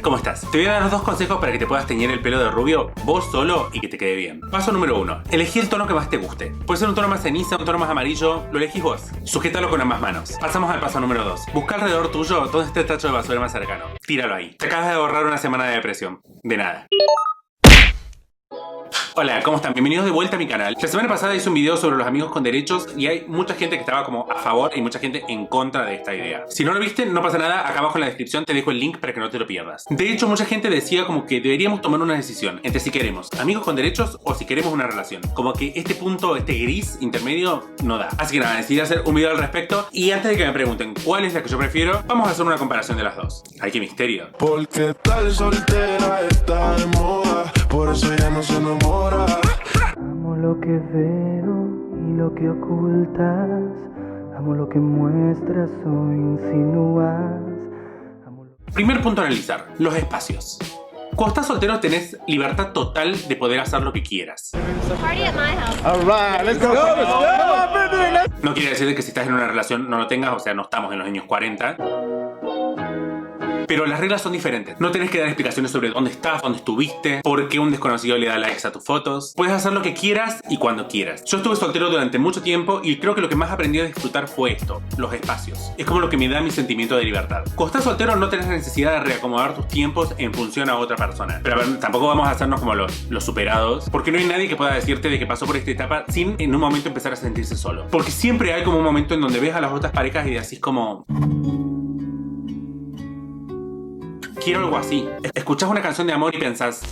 ¿cómo estás? Te voy a dar los dos consejos para que te puedas teñir el pelo de rubio vos solo y que te quede bien. Paso número 1. Elegí el tono que más te guste. Puede ser un tono más ceniza, un tono más amarillo, lo elegís vos. Sujétalo con ambas manos. Pasamos al paso número 2. Busca alrededor tuyo dónde está el tacho de basura más cercano. Tíralo ahí. Te acabas de ahorrar una semana de depresión. De nada. Hola, ¿cómo están? Bienvenidos de vuelta a mi canal. La semana pasada hice un video sobre los amigos con derechos y hay mucha gente que estaba como a favor y mucha gente en contra de esta idea. Si no lo viste, no pasa nada, acá abajo en la descripción te dejo el link para que no te lo pierdas. De hecho, mucha gente decía como que deberíamos tomar una decisión entre si queremos amigos con derechos o si queremos una relación. Como que este punto, este gris intermedio, no da. Así que nada, decidí hacer un video al respecto y antes de que me pregunten cuál es la que yo prefiero, vamos a hacer una comparación de las dos. ¡Ay, qué misterio! Porque tal soltera está de moda, por eso ya no se enamora. Amo lo que veo y lo que ocultas. Amo lo que muestras o insinúas. Primer punto a analizar, los espacios. Cuando estás soltero tenés libertad total de poder hacer lo que quieras. No quiere decir que si estás en una relación no lo tengas, o sea, no estamos en los años 40. Pero las reglas son diferentes. No tenés que dar explicaciones sobre dónde estás, dónde estuviste, por qué un desconocido le da likes a tus fotos. Puedes hacer lo que quieras y cuando quieras. Yo estuve soltero durante mucho tiempo y creo que lo que más aprendí a disfrutar fue esto, los espacios. Es como lo que me da mi sentimiento de libertad. Cuando estás soltero no tenés la necesidad de reacomodar tus tiempos en función a otra persona. Pero a ver, tampoco vamos a hacernos como los superados, porque no hay nadie que pueda decirte de que pasó por esta etapa sin en un momento empezar a sentirse solo. Porque siempre hay como un momento en donde ves a las otras parejas y decís como... quiero algo así. Escuchás una canción de amor y pensás...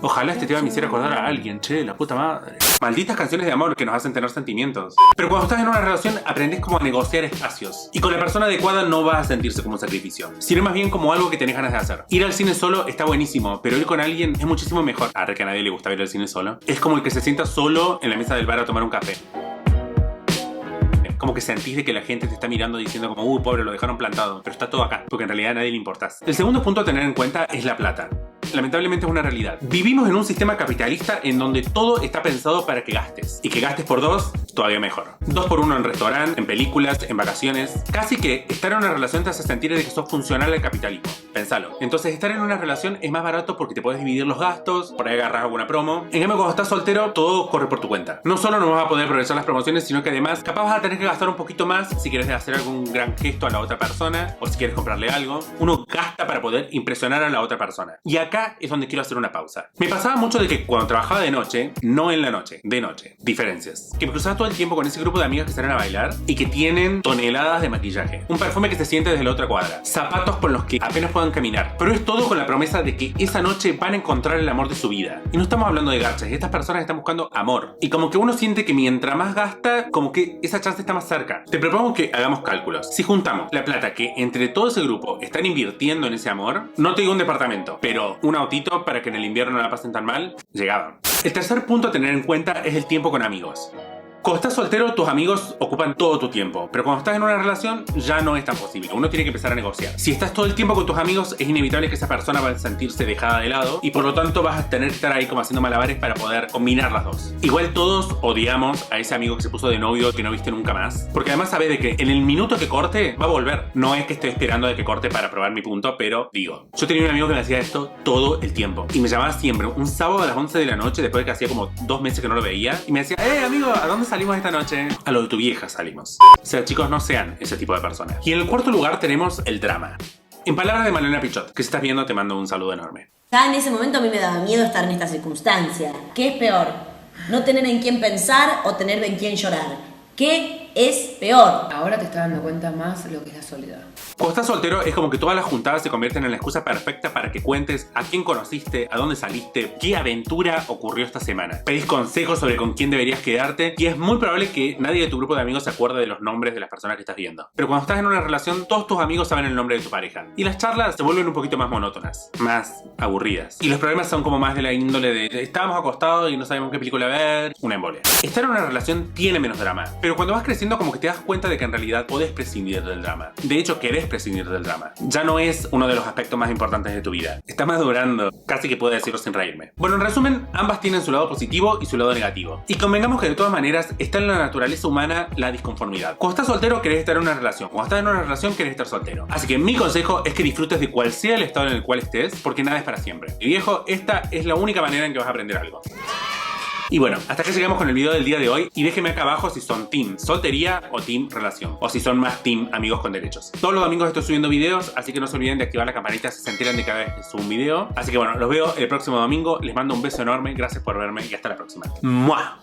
ojalá este tema me hiciera acordar a alguien, che, la puta madre. Malditas canciones de amor que nos hacen tener sentimientos. Pero cuando estás en una relación aprendés como a negociar espacios. Y con la persona adecuada no vas a sentirse como un sacrificio, sino más bien como algo que tenés ganas de hacer. Ir al cine solo está buenísimo, pero ir con alguien es muchísimo mejor. Arre que a nadie le gusta ir al cine solo. Es como el que se sienta solo en la mesa del bar a tomar un café. Como que sentís de que la gente te está mirando diciendo como pobre, lo dejaron plantado, pero está todo acá, porque en realidad a nadie le importás. El segundo punto a tener en cuenta es la plata. Lamentablemente es una realidad. Vivimos en un sistema capitalista en donde todo está pensado para que gastes. Y que gastes por dos, todavía mejor. 2 por 1 en restaurante, en películas, en vacaciones. Casi que estar en una relación te hace sentir de que sos funcional al capitalismo. Pensalo. Entonces estar en una relación es más barato porque te puedes dividir los gastos, por ahí agarras alguna promo. En cambio cuando estás soltero, todo corre por tu cuenta. No solo no vas a poder aprovechar las promociones, sino que además capaz vas a tener que gastar un poquito más si quieres hacer algún gran gesto a la otra persona o si quieres comprarle algo. Uno gasta para poder impresionar a la otra persona. Y acá es donde quiero hacer una pausa. Me pasaba mucho de que cuando trabajaba de noche, no en la noche, de noche, diferencias. Que me cruzaba todo el tiempo con ese grupo de amigas que salen a bailar y que tienen toneladas de maquillaje. Un perfume que se siente desde la otra cuadra. Zapatos con los que apenas puedan caminar. Pero es todo con la promesa de que esa noche van a encontrar el amor de su vida. Y no estamos hablando de garches, estas personas están buscando amor. Y como que uno siente que mientras más gasta, como que esa chance está más cerca. Te propongo que hagamos cálculos. Si juntamos la plata que entre todo ese grupo están invirtiendo en ese amor, no te digo un departamento, pero un autito para que en el invierno no la pasen tan mal, llegaban. El tercer punto a tener en cuenta es el tiempo con amigos. Cuando estás soltero, tus amigos ocupan todo tu tiempo, pero cuando estás en una relación ya no es tan posible. Uno tiene que empezar a negociar. Si estás todo el tiempo con tus amigos, es inevitable que esa persona va a sentirse dejada de lado y por lo tanto vas a tener que estar ahí como haciendo malabares para poder combinar las dos. Igual todos odiamos a ese amigo que se puso de novio que no viste nunca más, porque además sabes de que en el minuto que corte va a volver. No es que esté esperando de que corte para probar mi punto, pero digo, yo tenía un amigo que me hacía esto todo el tiempo y me llamaba siempre un sábado a las 11 de la noche después de que hacía como 2 meses que no lo veía y me decía, amigo, ¿a dónde salimos esta noche? A lo de tu vieja salimos. O sea, chicos, no sean ese tipo de personas. Y en el cuarto lugar tenemos el drama. En palabras de Malena Pichot, que si estás viendo te mando un saludo enorme. Ya en ese momento a mí me daba miedo estar en esta circunstancia. ¿Qué es peor? ¿No tener en quién pensar o tener en quién llorar? ¿Qué es peor? Ahora te estás dando cuenta más lo que es la soledad. Cuando estás soltero es como que todas las juntadas se convierten en la excusa perfecta para que cuentes a quién conociste, a dónde saliste, qué aventura ocurrió esta semana. Pedís consejos sobre con quién deberías quedarte y es muy probable que nadie de tu grupo de amigos se acuerde de los nombres de las personas que estás viendo. Pero cuando estás en una relación, todos tus amigos saben el nombre de tu pareja. Y las charlas se vuelven un poquito más monótonas, más aburridas. Y los problemas son como más de la índole de estábamos acostados y no sabemos qué película ver, una embolia. Estar en una relación tiene menos drama, pero cuando vas creciendo creciendo como que te das cuenta de que en realidad podés prescindir del drama. De hecho, querés prescindir del drama. Ya no es uno de los aspectos más importantes de tu vida. Estás madurando. Casi que puedo decirlo sin reírme. Bueno, en resumen, ambas tienen su lado positivo y su lado negativo. Y convengamos que de todas maneras está en la naturaleza humana la disconformidad. Cuando estás soltero querés estar en una relación. Cuando estás en una relación querés estar soltero. Así que mi consejo es que disfrutes de cual sea el estado en el cual estés, porque nada es para siempre. Y viejo, esta es la única manera en que vas a aprender algo. Y bueno, hasta que llegamos con el video del día de hoy. Y déjenme acá abajo si son team soltería o team relación. O si son más team amigos con derechos. Todos los domingos estoy subiendo videos, así que no se olviden de activar la campanita si se enteran de cada vez que subo un video. Así que bueno, los veo el próximo domingo. Les mando un beso enorme, gracias por verme y hasta la próxima. ¡Mua!